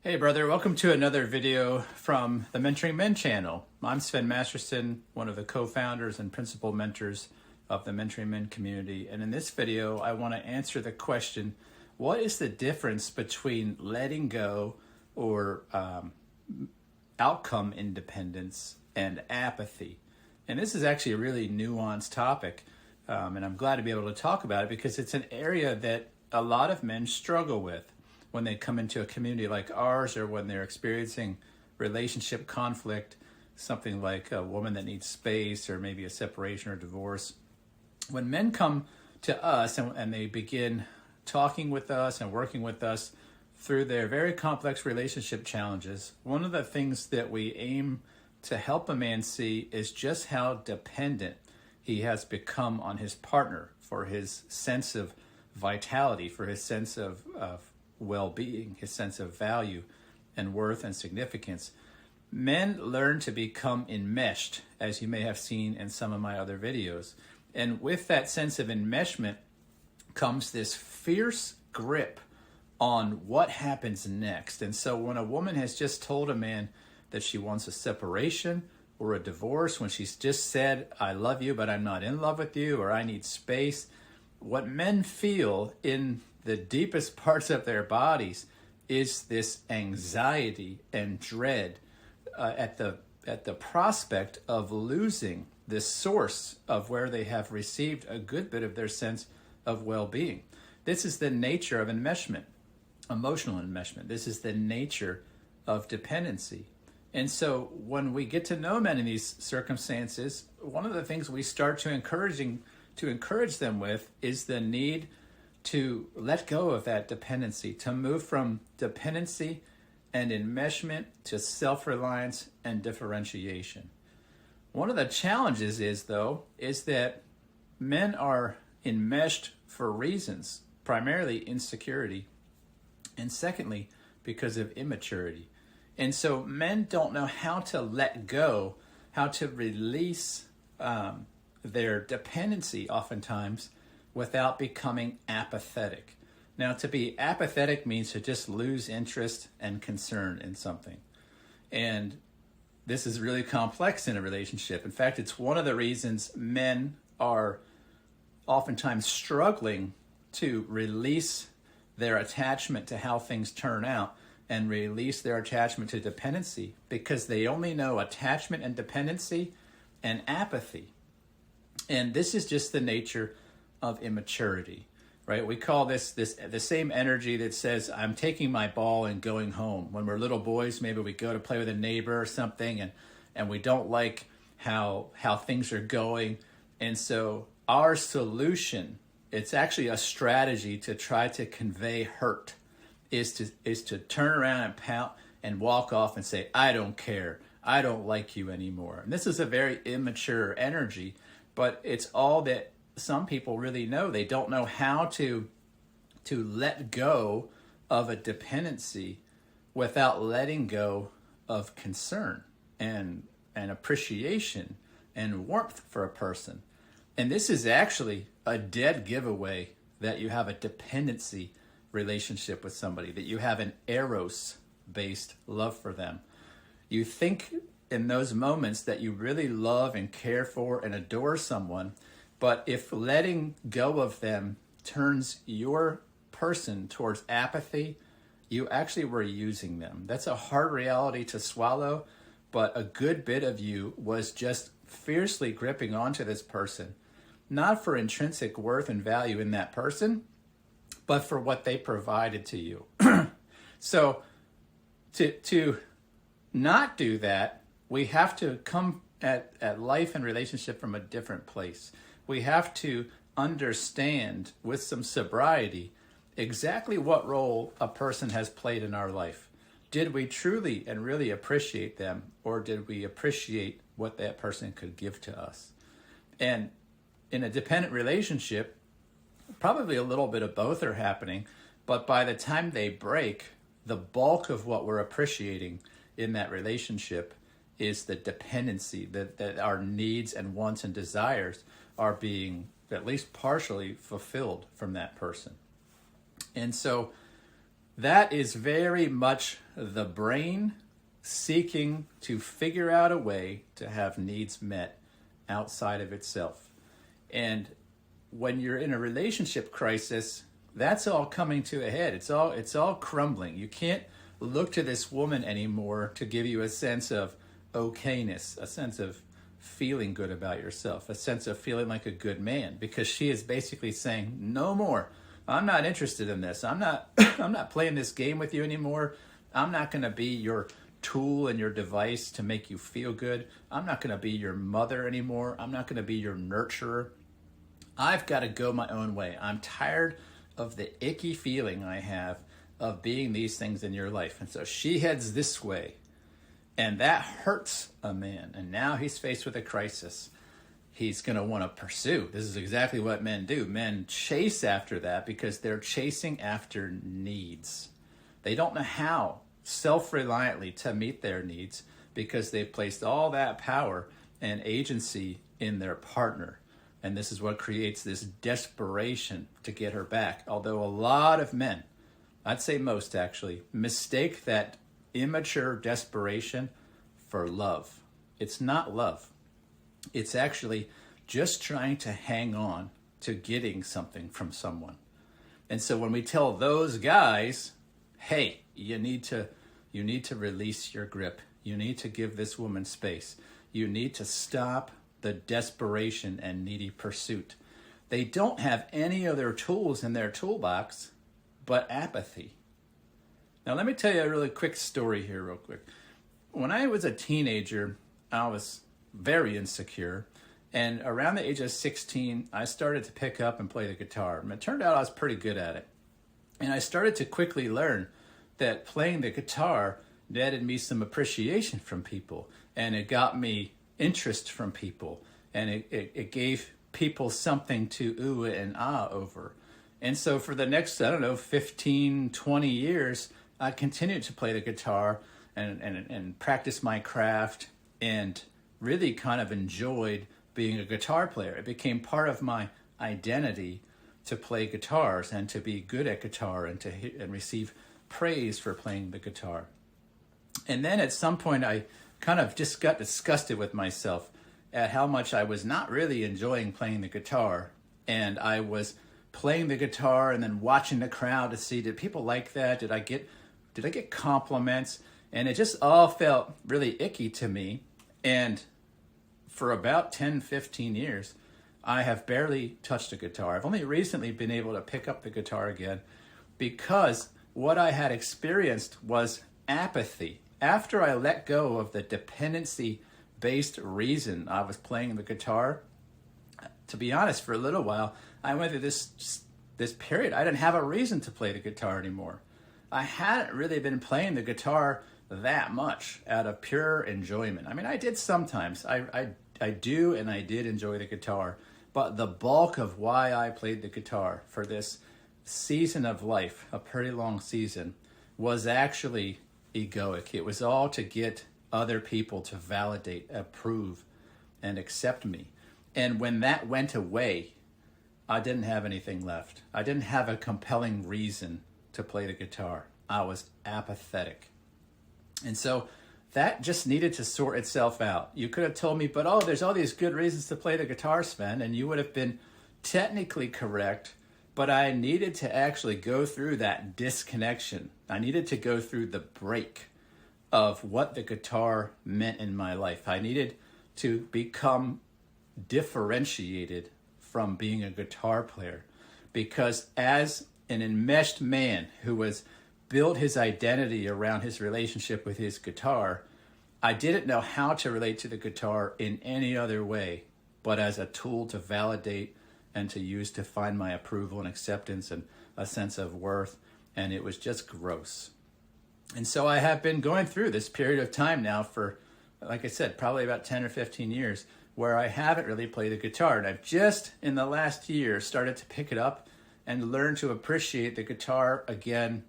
Hey brother, welcome to another video from the Mentoring Men channel. I'm Sven Masterson, one of the co-founders and principal mentors of the Mentoring Men community. And in this video, I want to answer the question, what is the difference between letting go or outcome independence and apathy? And this is actually a really nuanced topic, and I'm glad to be able to talk about it because it's an area that a lot of men struggle with when they come into a community like ours, or when they're experiencing relationship conflict, something like a woman that needs space, or maybe a separation or divorce. When men come to us and they begin talking with us and working with us through their very complex relationship challenges, one of the things that we aim to help a man see is just how dependent he has become on his partner for his sense of vitality, for his sense of well-being, his sense of value and worth and significance. Men learn to become enmeshed, as you may have seen in some of my other videos. And with that sense of enmeshment comes this fierce grip on what happens next. And so when a woman has just told a man that she wants a separation or a divorce, when she's just said, I love you, but I'm not in love with you, or I need space, what men feel in the deepest parts of their bodies is this anxiety and dread at the prospect of losing this source of where they have received a good bit of their sense of well-being. This is the nature of enmeshment, emotional enmeshment. This is the nature of dependency. And so when we get to know men in these circumstances, one of the things we start to encourage them with is the need to let go of that dependency, to move from dependency and enmeshment to self-reliance and differentiation. One of the challenges is that men are enmeshed for reasons, primarily insecurity, and secondly, because of immaturity. And so men don't know how to let go, how to release their dependency oftentimes without becoming apathetic. Now, to be apathetic means to just lose interest and concern in something. And this is really complex in a relationship. In fact, it's one of the reasons men are oftentimes struggling to release their attachment to how things turn out and release their attachment to dependency, because they only know attachment and dependency and apathy. And this is just the nature of immaturity, right? We call this the same energy that says, I'm taking my ball and going home. When we're little boys, maybe we go to play with a neighbor or something, and we don't like how things are going. And so our solution, it's actually a strategy to try to convey hurt, is to turn around and pout and walk off and say, I don't care. I don't like you anymore. And this is a very immature energy, but it's all that some people really know. They don't know how to let go of a dependency without letting go of concern and appreciation and warmth for a person. And this is actually a dead giveaway that you have a dependency relationship with somebody, that you have an eros-based love for them. You think in those moments that you really love and care for and adore someone, but if letting go of them turns your person towards apathy, you actually were using them. That's a hard reality to swallow, but a good bit of you was just fiercely gripping onto this person, not for intrinsic worth and value in that person, but for what they provided to you. So to not do that, we have to come at life and relationship from a different place. We have to understand with some sobriety exactly what role a person has played in our life. Did we truly and really appreciate them, or did we appreciate what that person could give to us? And in a dependent relationship, probably a little bit of both are happening, but by the time they break, the bulk of what we're appreciating in that relationship is the dependency, that our needs and wants and desires are being at least partially fulfilled from that person. And so That is very much the brain seeking to figure out a way to have needs met outside of itself. And when you're in a relationship crisis, that's all coming to a head. It's all crumbling. You can't look to this woman anymore to give you a sense of okayness, a sense of feeling good about yourself, a sense of feeling like a good man, because she is basically saying, no more. I'm not interested in this. I'm not I'm not playing this game with you anymore. I'm not going to be your tool and your device to make you feel good. I'm not going to be your mother anymore. I'm not going to be your nurturer. I've got to go my own way. I'm tired of the icky feeling I have of being these things in your life. And so she heads this way, and that hurts a man. And now he's faced with a crisis. He's going to want to pursue. This is exactly what men do. Men chase after that because they're chasing after needs. They don't know how self-reliantly to meet their needs because they've placed all that power and agency in their partner. And this is what creates this desperation to get her back. Although a lot of men, I'd say most actually, mistake that immature desperation for love. It's not love. It's actually just trying to hang on to getting something from someone. And so when we tell those guys, hey, you need to release your grip. You need to give this woman space. You need to stop the desperation and needy pursuit. They don't have any other tools in their toolbox but apathy. Now let me tell you a really quick story here real quick. When I was a teenager, I was very insecure. And around the age of 16, I started to pick up and play the guitar. And it turned out I was pretty good at it. And I started to quickly learn that playing the guitar netted me some appreciation from people. And it got me interest from people. And it gave people something to ooh and ah over. And so for the next, 15, 20 years, I continued to play the guitar and practice my craft and really kind of enjoyed being a guitar player. It became part of my identity to play guitars and to be good at guitar and and receive praise for playing the guitar. And then at some point I kind of just got disgusted with myself at how much I was not really enjoying playing the guitar. And I was playing the guitar and then watching the crowd to see, did people like that? Did I get compliments? And it just all felt really icky to me. And for about 10, 15 years, I have barely touched a guitar. I've only recently been able to pick up the guitar again because what I had experienced was apathy. After I let go of the dependency-based reason I was playing the guitar, to be honest, for a little while, I went through this period. I didn't have a reason to play the guitar anymore. I hadn't really been playing the guitar that much out of pure enjoyment. I mean, I did sometimes. I do and I did enjoy the guitar, but the bulk of why I played the guitar for this season of life, a pretty long season, was actually egoic. It was all to get other people to validate, approve, and accept me. And when that went away, I didn't have anything left. I didn't have a compelling reason to play the guitar. I was apathetic. And so that just needed to sort itself out. You could have told me, but there's all these good reasons to play the guitar, Sven, and you would have been technically correct, but I needed to actually go through that disconnection. I needed to go through the break of what the guitar meant in my life. I needed to become differentiated from being a guitar player, because as an enmeshed man who was built his identity around his relationship with his guitar, I didn't know how to relate to the guitar in any other way but as a tool to validate and to use to find my approval and acceptance and a sense of worth. And it was just gross. And so I have been going through this period of time now for, like I said, probably about 10 or 15 years where I haven't really played the guitar. And I've just in the last year started to pick it up and learn to appreciate the guitar again,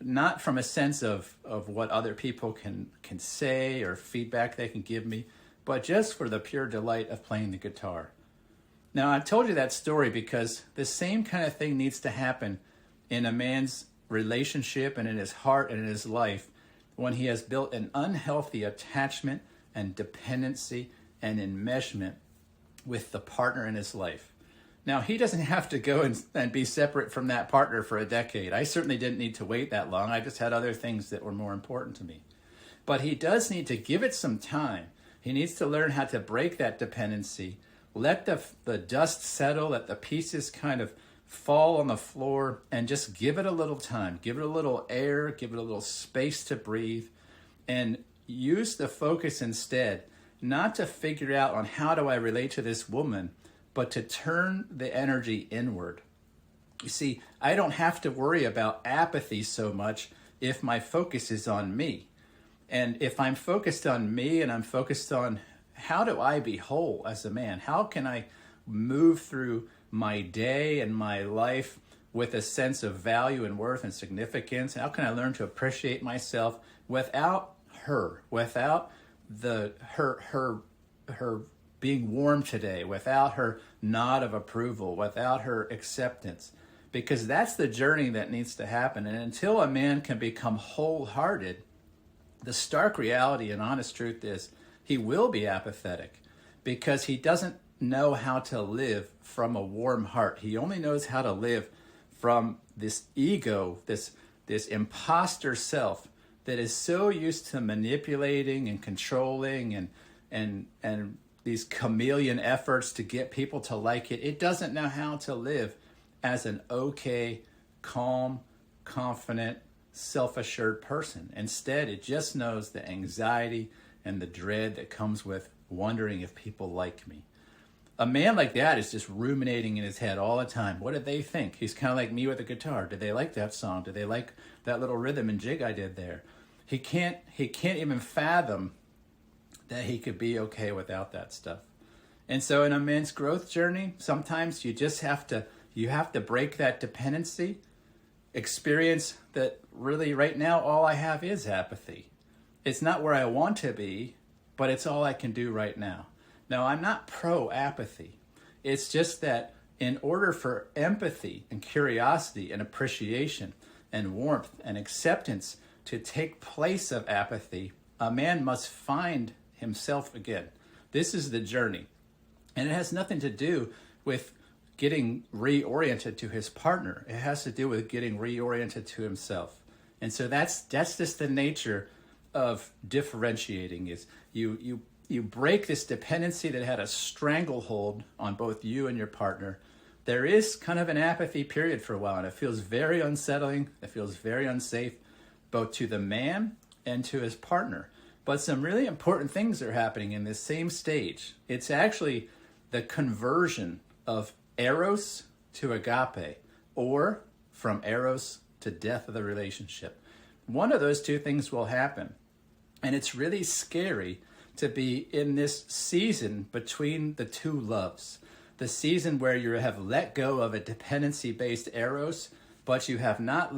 not from a sense of what other people can say or feedback they can give me, but just for the pure delight of playing the guitar. Now, I've told you that story because the same kind of thing needs to happen in a man's relationship and in his heart and in his life when he has built an unhealthy attachment and dependency and enmeshment with the partner in his life. Now, he doesn't have to go and be separate from that partner for a decade. I certainly didn't need to wait that long. I just had other things that were more important to me. But he does need to give it some time. He needs to learn how to break that dependency, let the dust settle, let the pieces kind of fall on the floor, and just give it a little time. Give it a little air, give it a little space to breathe, and use the focus instead, not to figure out on how do I relate to this woman, but to turn the energy inward. You see, I don't have to worry about apathy so much if my focus is on me. And if I'm focused on me and I'm focused on how do I be whole as a man, how can I move through my day and my life with a sense of value and worth and significance? How can I learn to appreciate myself without her, without her being warm today, without her nod of approval, without her acceptance? Because that's the journey that needs to happen. And until a man can become wholehearted, the stark reality and honest truth is he will be apathetic because he doesn't know how to live from a warm heart. He only knows how to live from this ego, this imposter self that is so used to manipulating and controlling and these chameleon efforts to get people to like it. It doesn't know how to live as an okay, calm, confident, self-assured person. Instead, it just knows the anxiety and the dread that comes with wondering if people like me. A man like that is just ruminating in his head all the time. What did they think? He's kind of like me with a guitar. Did they like that song? Did they like that little rhythm and jig I did there? He can't even fathom that he could be okay without that stuff. And so in a man's growth journey, sometimes you have to break that dependency, experience that really right now all I have is apathy. It's not where I want to be, but it's all I can do right now. Now, I'm not pro-apathy. It's just that in order for empathy and curiosity and appreciation and warmth and acceptance to take place of apathy, a man must find himself again. This is the journey. And it has nothing to do with getting reoriented to his partner. It has to do with getting reoriented to himself. And so that's just the nature of differentiating, is you break this dependency that had a stranglehold on both you and your partner. There is kind of an apathy period for a while, and it feels very unsettling. It feels very unsafe, both to the man and to his partner. But some really important things are happening in this same stage. It's actually the conversion of eros to agape, or from eros to death of the relationship. One of those two things will happen. And it's really scary to be in this season between the two loves. The season where you have let go of a dependency-based eros, but you have not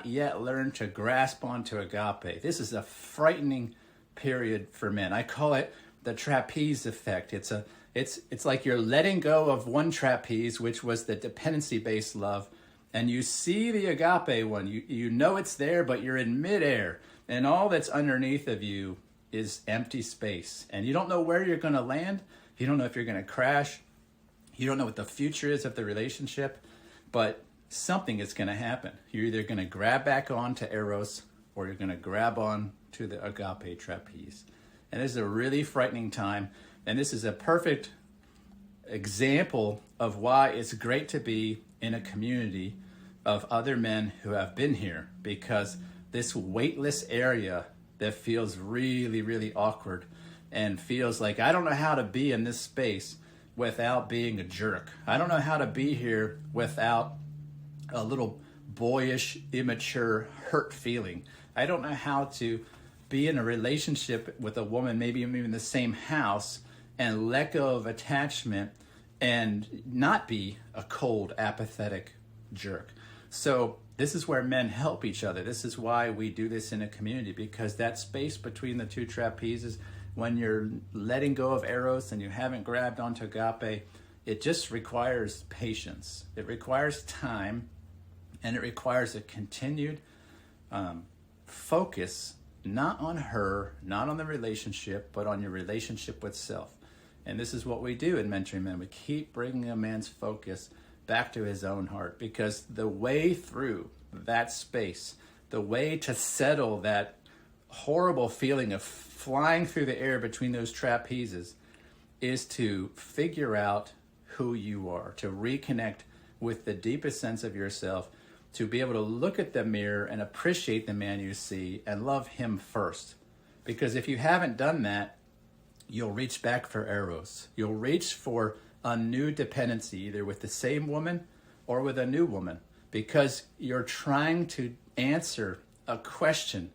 yet learned to grasp onto agape. This is a frightening period for men. I call it the trapeze effect. It's like you're letting go of one trapeze, which was the dependency-based love, and you see the agape one. You know it's there, but you're in midair, and all that's underneath of you is empty space. And you don't know where you're going to land. You don't know if you're going to crash. You don't know what the future is of the relationship, but something is going to happen. You're either going to grab back on to eros, or you're going to grab on to the agape trapeze. And this is a really frightening time. And this is a perfect example of why it's great to be in a community of other men who have been here, because this weightless area that feels really, really awkward and feels like I don't know how to be in this space without being a jerk. I don't know how to be here without a little boyish, immature, hurt feeling. I don't know how to be in a relationship with a woman, maybe even in the same house, and let go of attachment and not be a cold, apathetic jerk. So this is where men help each other. This is why we do this in a community, because that space between the two trapezes, when you're letting go of eros and you haven't grabbed onto agape, it just requires patience. It requires time. And it requires a continued focus, not on her, not on the relationship, but on your relationship with self. And this is what we do in Mentoring Men. We keep bringing a man's focus back to his own heart, because the way through that space, the way to settle that horrible feeling of flying through the air between those trapezes, is to figure out who you are, to reconnect with the deepest sense of yourself, to be able to look at the mirror and appreciate the man you see and love him first. Because if you haven't done that, you'll reach back for eros. You'll reach for a new dependency, either with the same woman or with a new woman, because you're trying to answer a question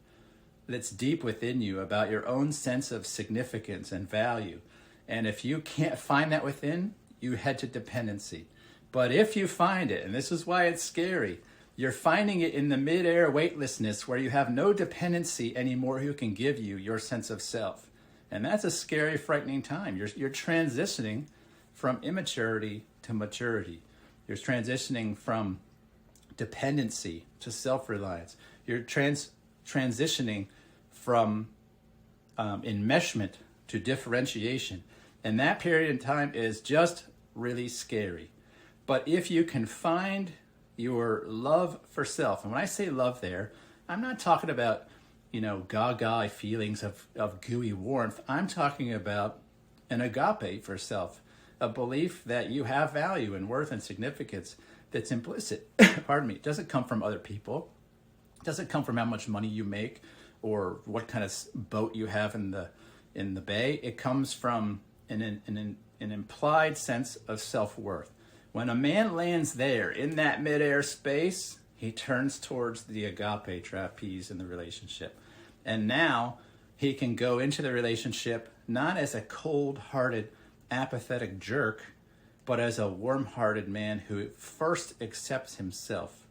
that's deep within you about your own sense of significance and value. And if you can't find that within, you head to dependency. But if you find it, and this is why it's scary, you're finding it in the mid-air weightlessness where you have no dependency anymore who can give you your sense of self. And that's a scary, frightening time. You're transitioning from immaturity to maturity. You're transitioning from dependency to self-reliance. You're transitioning from enmeshment to differentiation. And that period in time is just really scary. But if you can find your love for self, and when I say love there, I'm not talking about, gaga feelings of gooey warmth. I'm talking about an agape for self, a belief that you have value and worth and significance that's implicit. Pardon me. It doesn't come from other people. It doesn't come from how much money you make or what kind of boat you have in the bay. It comes from an implied sense of self-worth. When a man lands there in that midair space, he turns towards the agape trapeze in the relationship. And now he can go into the relationship not as a cold-hearted, apathetic jerk, but as a warm-hearted man who first accepts himself.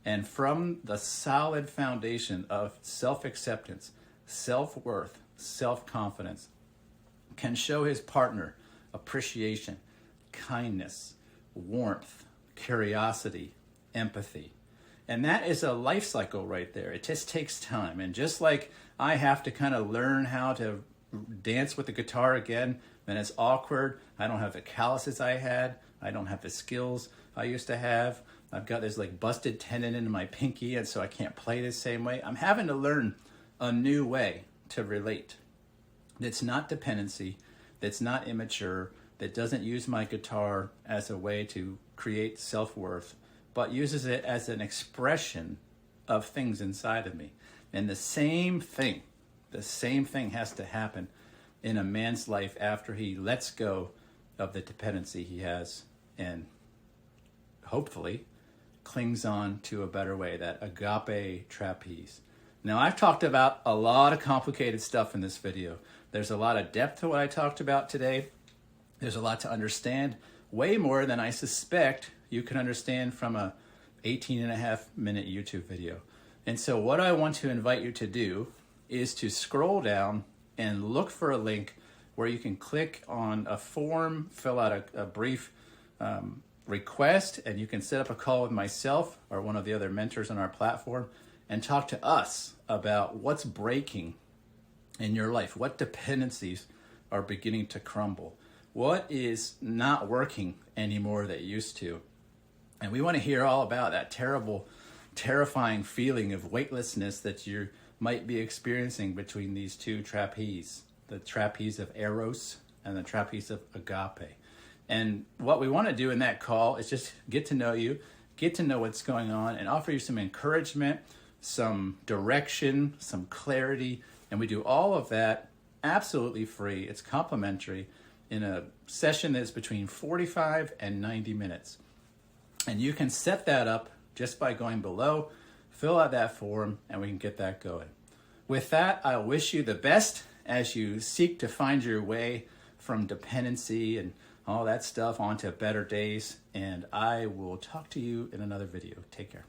And from the solid foundation of self-acceptance, self-worth, self-confidence, can show his partner appreciation, kindness, warmth, curiosity, empathy. And that is a life cycle right there. It just takes time. And just like I have to kind of learn how to dance with the guitar again, and it's awkward. I don't have the calluses I had. I don't have the skills I used to have. I've got this like busted tendon in my pinky, and so I can't play the same way. I'm having to learn a new way to relate. That's not dependency. That's not immature. That doesn't use my guitar as a way to create self-worth, but uses it as an expression of things inside of me. And the same thing has to happen in a man's life after he lets go of the dependency he has and hopefully clings on to a better way, that agape trapeze. Now, I've talked about a lot of complicated stuff in this video. There's a lot of depth to what I talked about today. There's a lot to understand, way more than I suspect you can understand from a 18.5-minute YouTube video. And so what I want to invite you to do is to scroll down and look for a link where you can click on a form, fill out a brief request, and you can set up a call with myself or one of the other mentors on our platform and talk to us about what's breaking in your life, what dependencies are beginning to crumble, what is not working anymore that used to. And we want to hear all about that terrible, terrifying feeling of weightlessness that you might be experiencing between these two trapezes, the trapeze of eros and the trapeze of agape. And what we want to do in that call is just get to know you, get to know what's going on, and offer you some encouragement, some direction, some clarity. And we do all of that absolutely free. It's complimentary in a session that's between 45 and 90 minutes. And you can set that up just by going below, fill out that form, and we can get that going. With that, I wish you the best as you seek to find your way from dependency and all that stuff onto better days. And I will talk to you in another video. Take care.